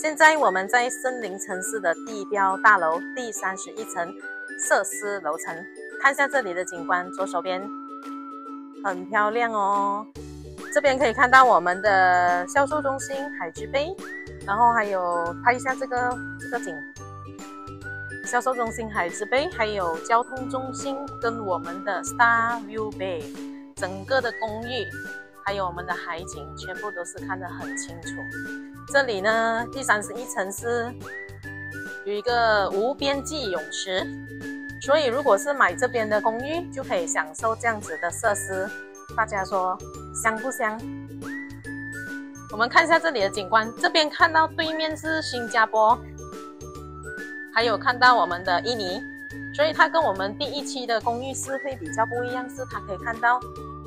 现在我们在森林城市的地标大楼第31层设施楼层，看一下这里的景观，左手边很漂亮哦。这边可以看到我们的销售中心海之杯，然后还有拍一下这个景，销售中心海之杯，还有交通中心跟我们的 Star View Bay， 整个的公寓还有我们的海景全部都是看得很清楚。这里呢，第31层是有一个无边际泳池，所以如果是买这边的公寓，就可以享受这样子的设施。大家说香不香？我们看一下这里的景观，这边看到对面是新加坡，还有看到我们的印尼，所以它跟我们第一期的公寓是会比较不一样，是它可以看到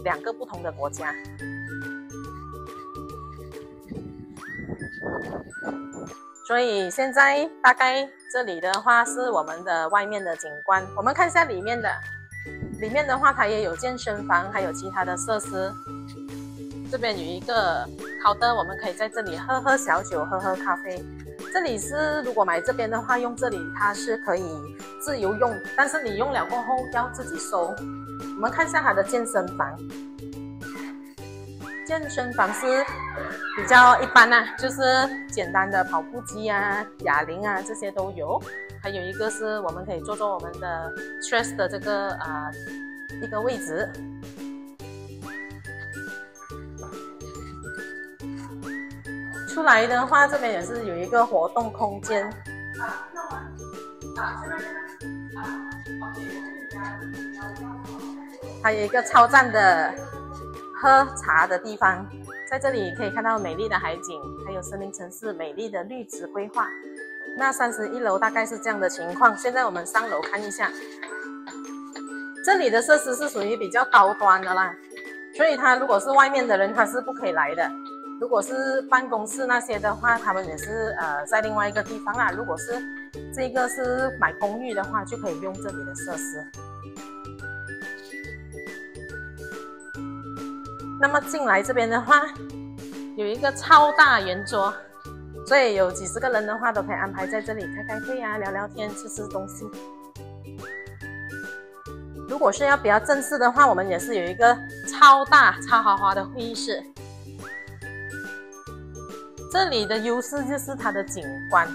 2个不同的国家。所以现在大概这里的话是我们的外面的景观，我们看一下里面的。里面的话它也有健身房，还有其他的设施。这边有一个counter，我们可以在这里喝喝小酒，喝喝咖啡。这里是如果买这边的话，用这里它是可以自由用，但是你用了过后要自己收。我们看一下它的健身房。健身房是比较一般啊，就是简单的跑步机啊、哑铃啊这些都有。还有一个是我们可以坐我们的 stress 的这个一个位置。出来的话，这边也是有一个活动空间。还有一个超赞的喝茶的地方，在这里可以看到美丽的海景，还有森林城市美丽的绿植规划。那31楼大概是这样的情况，现在我们上楼看一下。这里的设施是属于比较高端的啦，所以他如果是外面的人他是不可以来的。如果是办公室那些的话，他们也是在另外一个地方啦。如果是这个是买公寓的话，就可以用这里的设施。那么进来这边的话，有一个超大圆桌，所以有几十个人的话都可以安排在这里开会啊、聊聊天、吃吃东西。如果是要比较正式的话，我们也是有一个超大、超豪华的会议室。这里的优势就是它的景观。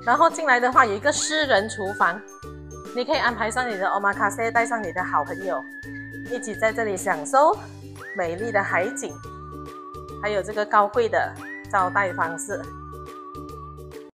然后进来的话，有一个私人厨房，你可以安排上你的 omakase， 带上你的好朋友，一起在这里享受美丽的海景，还有这个高贵的招待方式。